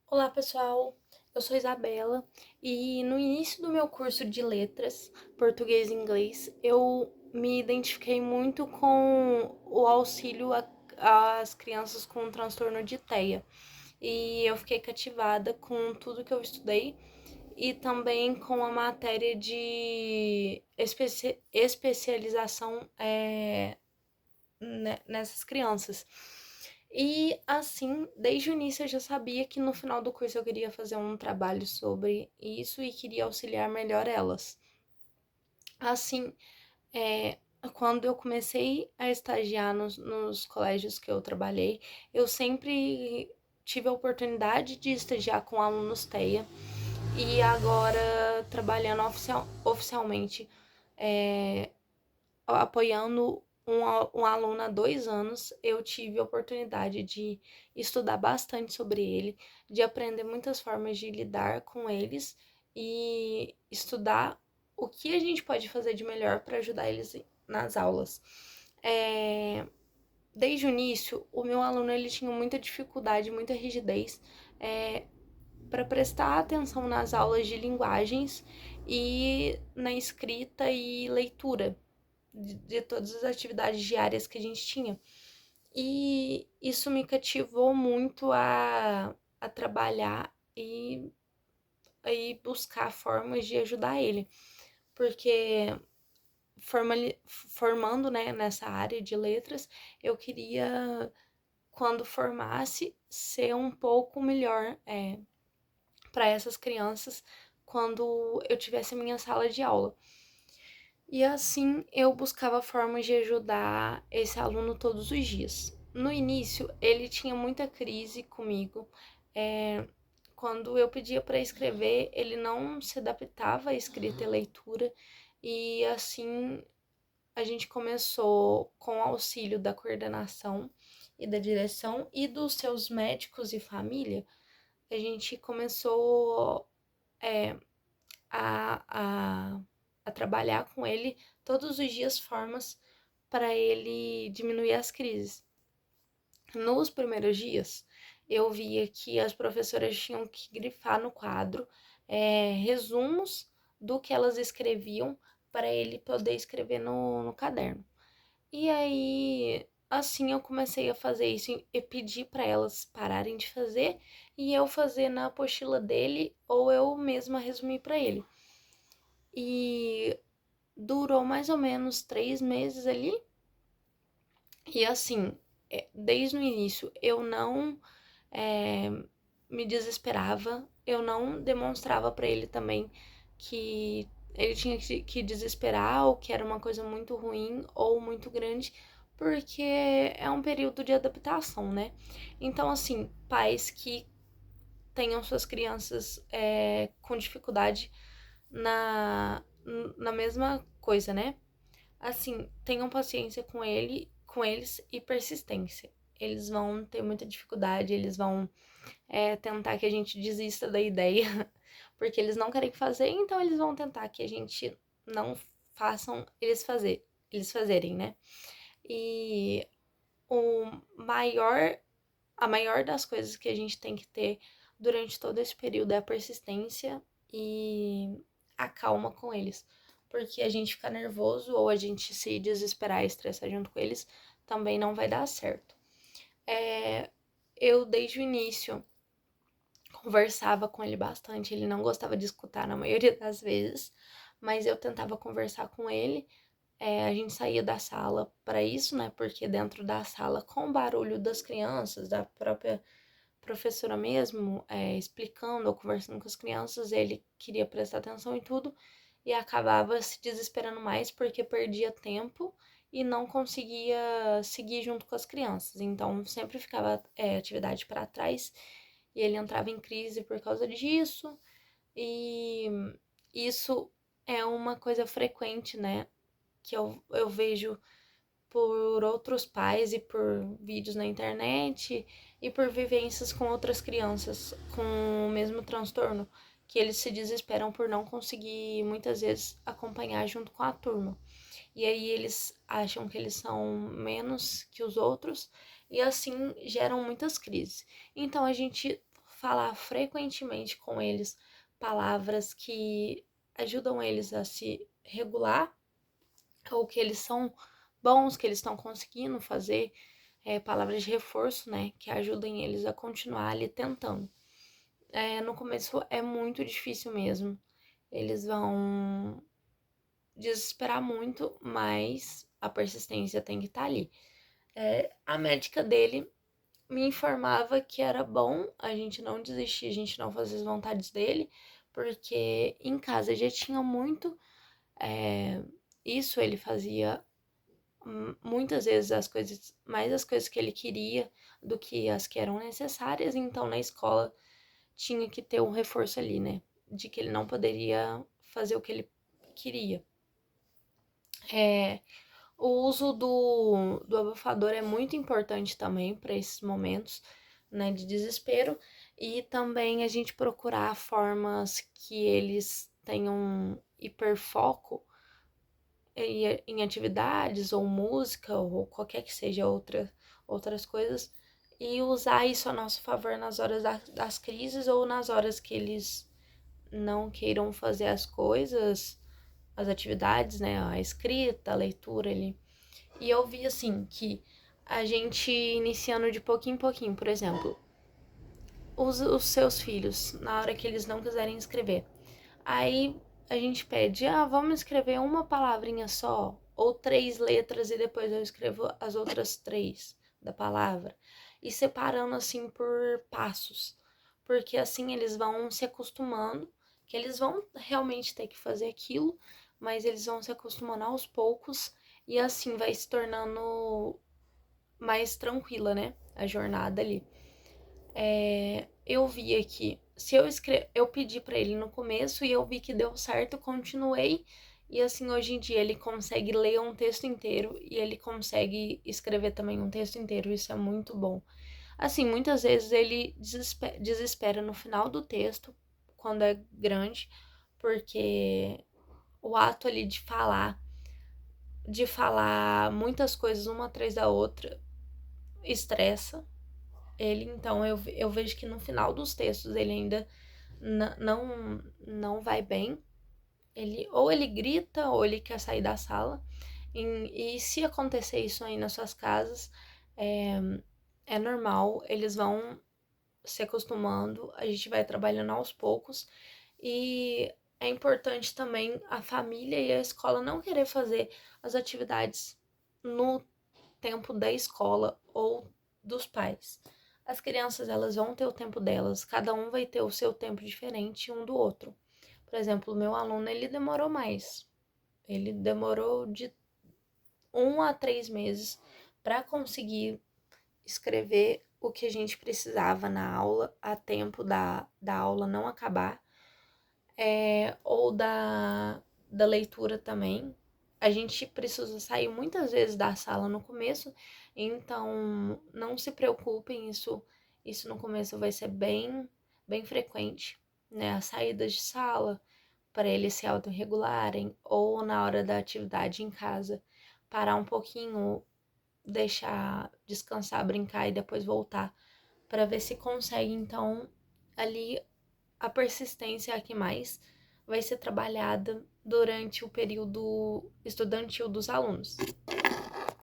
Olá, pessoal. Eu sou Isabela e no início do meu curso de letras, português e inglês, eu me identifiquei muito com o auxílio às crianças com transtorno de TEA. E eu fiquei cativada com tudo que eu estudei e também com a matéria de especialização nessas crianças. E assim, desde o início eu já sabia que no final do curso eu queria fazer um trabalho sobre isso e queria auxiliar melhor elas. Assim, é, quando eu comecei a estagiar nos colégios que eu trabalhei, eu sempre tive a oportunidade de estagiar com alunos TEA e agora trabalhando oficialmente, é, apoiando um aluno há 2 anos, eu tive a oportunidade de estudar bastante sobre ele, de aprender muitas formas de lidar com eles e estudar o que a gente pode fazer de melhor para ajudar eles nas aulas. É, Desde o início, o meu aluno ele tinha muita dificuldade, muita rigidez para prestar atenção nas aulas de linguagens e na escrita e leitura de todas as atividades diárias que a gente tinha. E isso me cativou muito a trabalhar e buscar formas de ajudar ele. Porque formando né, nessa área de letras, eu queria, quando formasse, ser um pouco melhor para essas crianças quando eu tivesse minha sala de aula. E assim eu buscava formas de ajudar esse aluno todos os dias. No início, ele tinha muita crise comigo. É, Quando eu pedia para escrever, ele não se adaptava à escrita e leitura. E assim a gente começou com o auxílio da coordenação e da direção e dos seus médicos e família. A gente começou é, a, a trabalhar com ele todos os dias formas para ele diminuir as crises. Nos primeiros dias, eu via que as professoras tinham que grifar no quadro resumos do que elas escreviam para ele poder escrever no caderno. E aí, assim eu comecei a fazer isso e pedir para elas pararem de fazer e eu fazer na apostila dele ou eu mesma resumir para ele. E durou mais ou menos 3 meses ali. E assim, desde o início eu não é, me desesperava, eu não demonstrava para ele também que ele tinha que desesperar ou que era uma coisa muito ruim ou muito grande, porque é um período de adaptação, né? Então, assim, pais que tenham suas crianças com dificuldade na, na mesma coisa, né? Assim, tenham paciência com eles e persistência. Eles vão ter muita dificuldade, eles vão tentar que a gente desista da ideia, porque eles não querem fazer, então eles vão tentar que a gente não façam eles fazerem, né? E o maior, a maior das coisas que a gente tem que ter durante todo esse período é a persistência e a calma com eles. Porque a gente ficar nervoso ou a gente se desesperar e estressar junto com eles também não vai dar certo. Eu, desde o início, conversava com ele bastante. Ele não gostava de escutar na maioria das vezes, mas eu tentava conversar com ele. A gente saía da sala para isso, né? Porque dentro da sala, com o barulho das crianças, da própria professora mesmo, explicando ou conversando com as crianças, ele queria prestar atenção em tudo e acabava se desesperando mais porque perdia tempo e não conseguia seguir junto com as crianças. Então sempre ficava atividade para trás e ele entrava em crise por causa disso. E isso é uma coisa frequente, né? Que eu vejo por outros pais e por vídeos na internet e por vivências com outras crianças com o mesmo transtorno, que eles se desesperam por não conseguir muitas vezes acompanhar junto com a turma. E aí eles acham que eles são menos que os outros e assim geram muitas crises. Então a gente falar frequentemente com eles palavras que ajudam eles a se regular, ou que eles são bons, que eles estão conseguindo fazer, palavras de reforço, né, que ajudem eles a continuar ali tentando. No começo é muito difícil mesmo, eles vão desesperar muito, mas a persistência tem que estar ali. A médica dele me informava que era bom a gente não desistir, a gente não fazer as vontades dele, porque em casa já tinha muito isso, ele fazia muitas vezes mais as coisas que ele queria do que as que eram necessárias, então na escola tinha que ter um reforço ali, né, de que ele não poderia fazer o que ele queria. O uso do abafador é muito importante também para esses momentos, né, de desespero, e também a gente procurar formas que eles tenham hiperfoco em atividades ou música ou qualquer que seja outras coisas, e usar isso a nosso favor nas horas das crises ou nas horas que eles não queiram fazer as coisas, as atividades, né, a escrita, a leitura ali. E eu vi assim que a gente iniciando de pouquinho em pouquinho, por exemplo, os seus filhos, na hora que eles não quiserem escrever. Aí a gente pede, vamos escrever uma palavrinha só, ou 3 letras e depois eu escrevo as outras 3 da palavra. E separando assim por passos. Porque assim eles vão se acostumando, que eles vão realmente ter que fazer aquilo, mas eles vão se acostumando aos poucos e assim vai se tornando mais tranquila, né? A jornada ali. Eu vi aqui, se eu pedi para ele no começo e eu vi que deu certo, continuei. E assim, hoje em dia ele consegue ler um texto inteiro e ele consegue escrever também um texto inteiro, isso é muito bom. Assim, muitas vezes ele desespera no final do texto, quando é grande, porque o ato ali de falar muitas coisas uma atrás da outra, estressa ele. Então eu vejo que no final dos textos ele ainda não vai bem. Ou ele grita ou ele quer sair da sala. E se acontecer isso aí nas suas casas, é normal, eles vão se acostumando, a gente vai trabalhando aos poucos. E é importante também a família e a escola não querer fazer as atividades no tempo da escola ou dos pais. As crianças, elas vão ter o tempo delas, cada um vai ter o seu tempo diferente um do outro. Por exemplo, o meu aluno, ele demorou mais. Ele demorou de 1 a 3 meses para conseguir escrever o que a gente precisava na aula, a tempo da aula não acabar, ou da leitura também. A gente precisa sair muitas vezes da sala no começo, então não se preocupem, isso no começo vai ser bem frequente, né? As saídas de sala para eles se autorregularem, ou na hora da atividade em casa, parar um pouquinho, deixar descansar, brincar e depois voltar, para ver se consegue, então, ali a persistência é a que mais vai ser trabalhada durante o período estudantil dos alunos.